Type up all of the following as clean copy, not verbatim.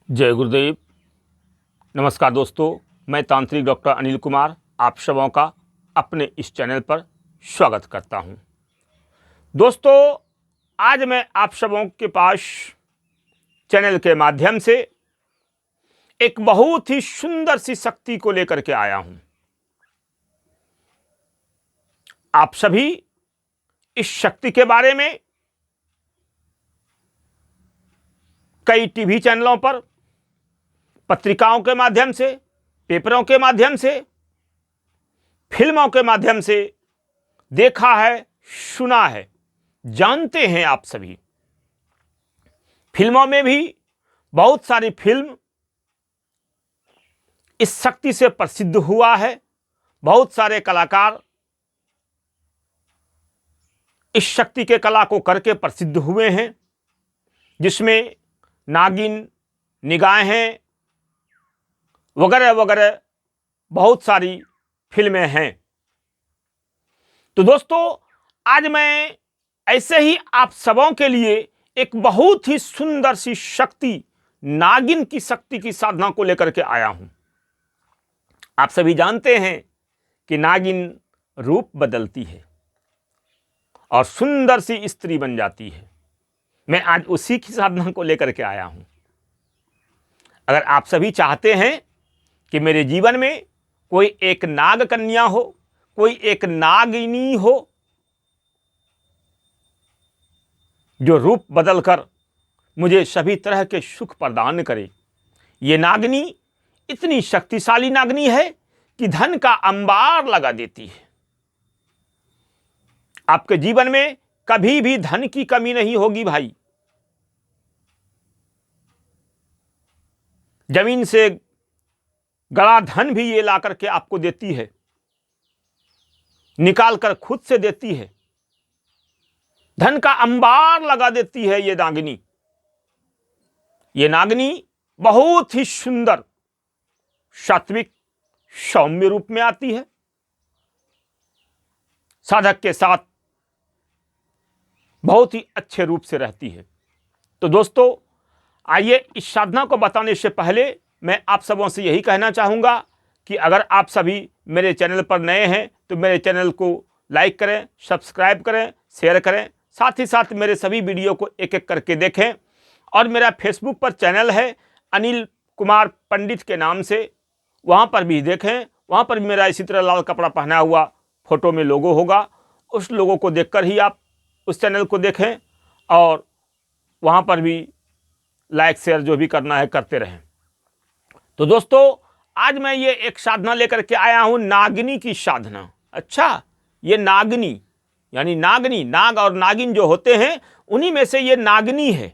जय गुरुदेव। नमस्कार दोस्तों, मैं तांत्रिक डॉक्टर अनिल कुमार आप सबों का अपने इस चैनल पर स्वागत करता हूं। दोस्तों, आज मैं आप सबों के पास चैनल के माध्यम से एक बहुत ही सुंदर सी शक्ति को लेकर के आया हूं। आप सभी इस शक्ति के बारे में कई टीवी चैनलों पर, पत्रिकाओं के माध्यम से, पेपरों के माध्यम से, फिल्मों के माध्यम से देखा है, सुना है, जानते हैं। आप सभी फिल्मों में भी बहुत सारी फिल्म इस शक्ति से प्रसिद्ध हुआ है। बहुत सारे कलाकार इस शक्ति के कला को करके प्रसिद्ध हुए हैं, जिसमें नागिन, निगाहें वगैरह वगैरह बहुत सारी फिल्में हैं। तो दोस्तों, आज मैं ऐसे ही आप सबों के लिए एक बहुत ही सुंदर सी शक्ति, नागिन की शक्ति की साधना को लेकर के आया हूं। आप सभी जानते हैं कि नागिन रूप बदलती है और सुंदर सी स्त्री बन जाती है। मैं आज उसी की साधना को लेकर के आया हूं। अगर आप सभी चाहते हैं कि मेरे जीवन में कोई एक नाग कन्या हो, कोई एक नागिनी हो जो रूप बदलकर मुझे सभी तरह के सुख प्रदान करे। ये नागिनी इतनी शक्तिशाली नागिनी है कि धन का अंबार लगा देती है। आपके जीवन में कभी भी धन की कमी नहीं होगी भाई। जमीन से गड़ा धन भी ये ला करके आपको देती है, निकाल कर खुद से देती है। धन का अंबार लगा देती है ये नागिनी। ये नागिनी बहुत ही सुंदर, सात्विक, सौम्य रूप में आती है। साधक के साथ बहुत ही अच्छे रूप से रहती है। तो दोस्तों, आइए इस साधना को बताने से पहले मैं आप सबों से यही कहना चाहूँगा कि अगर आप सभी मेरे चैनल पर नए हैं तो मेरे चैनल को लाइक करें, सब्सक्राइब करें, शेयर करें। साथ ही साथ मेरे सभी वीडियो को एक एक करके देखें। और मेरा फेसबुक पर चैनल है अनिल कुमार पंडित के नाम से, वहाँ पर भी देखें। वहाँ पर भी मेरा इसी तरह लाल कपड़ा पहना हुआ फोटो में लोगो होगा। उस लोगों को देखकर ही आप उस चैनल को देखें और वहाँ पर भी लाइक शेयर जो भी करना है करते रहें। तो दोस्तों, आज मैं ये एक साधना लेकर के आया हूं, नागिनी की साधना। अच्छा, ये नागिनी यानी नागिनी, नाग और नागिन जो होते हैं उन्हीं में से ये नागिनी है।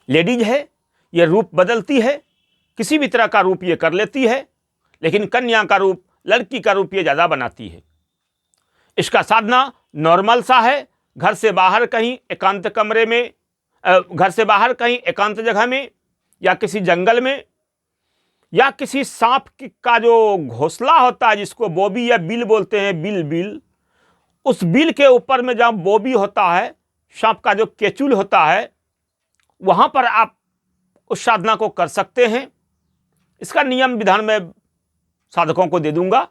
लेडीज है, ये रूप बदलती है, किसी भी तरह का रूप ये कर लेती है, लेकिन कन्या का रूप, लड़की का रूप ये ज़्यादा बनाती है। इसका साधना नॉर्मल सा है। घर से बाहर कहीं एकांत कमरे में, घर से बाहर कहीं एकांत जगह में, या किसी जंगल में, या किसी सांप का जो घोंसला होता है जिसको बोबी या बिल बोलते हैं, बिल, उस बिल के ऊपर में जहाँ बोबी होता है, सांप का जो केचुल होता है, वहाँ पर आप उस साधना को कर सकते हैं। इसका नियम विधान मैं साधकों को दे दूंगा,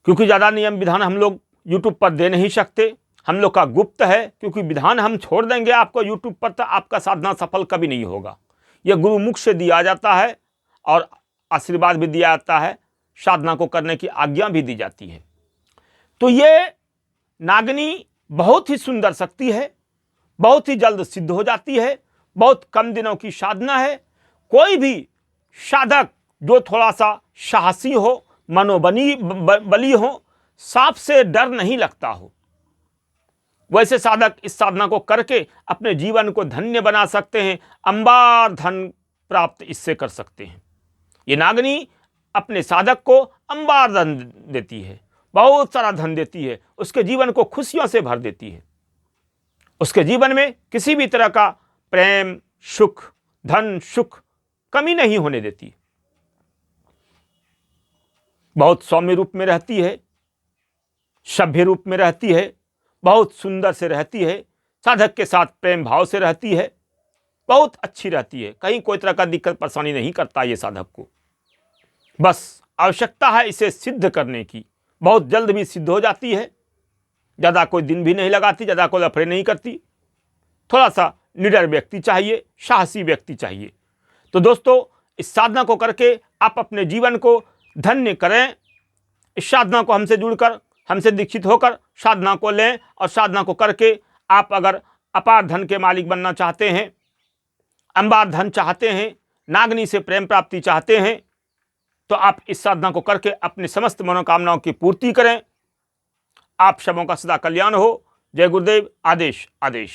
क्योंकि ज़्यादा नियम विधान हम लोग यूट्यूब पर दे नहीं सकते। हम लोग का गुप्त है, क्योंकि विधान हम छोड़ देंगे आपको यूट्यूब पर तो आपका साधना सफल कभी नहीं होगा। यह गुरुमुख से दिया जाता है और आशीर्वाद भी दिया जाता है, साधना को करने की आज्ञा भी दी जाती है। तो ये नागिनी बहुत ही सुंदर शक्ति है, बहुत ही जल्द सिद्ध हो जाती है, बहुत कम दिनों की साधना है। कोई भी साधक जो थोड़ा सा साहसी हो, मनोबली हो, सांप से डर नहीं लगता हो, वैसे साधक इस साधना को करके अपने जीवन को धन्य बना सकते हैं। अंबार धन प्राप्त इससे कर सकते हैं। ये नागिनी अपने साधक को अंबार धन देती है, बहुत सारा धन देती है, उसके जीवन को खुशियों से भर देती है। उसके जीवन में किसी भी तरह का प्रेम, सुख, धन, सुख कमी नहीं होने देती। बहुत सौम्य रूप में रहती है, सभ्य रूप में रहती है, बहुत सुंदर से रहती है, साधक के साथ प्रेम भाव से रहती है। बहुत अच्छी रहती है, कहीं कोई तरह का दिक्कत परेशानी नहीं करता ये साधक को। बस आवश्यकता है इसे सिद्ध करने की, बहुत जल्द भी सिद्ध हो जाती है, ज़्यादा कोई दिन भी नहीं लगाती, ज़्यादा कोई लफड़े नहीं करती। थोड़ा सा निडर व्यक्ति चाहिए, साहसी व्यक्ति चाहिए। तो दोस्तों, इस साधना को करके आप अपने जीवन को धन्य करें। इस साधना को हमसे जुड़कर, हमसे दीक्षित होकर साधना को लें, और साधना को करके आप अगर अपार धन के मालिक बनना चाहते हैं, अंबार धन चाहते हैं, नागनी से प्रेम प्राप्ति चाहते हैं, तो आप इस साधना को करके अपनी समस्त मनोकामनाओं की पूर्ति करें। आप सबों का सदा कल्याण हो। जय गुरुदेव। आदेश आदेश।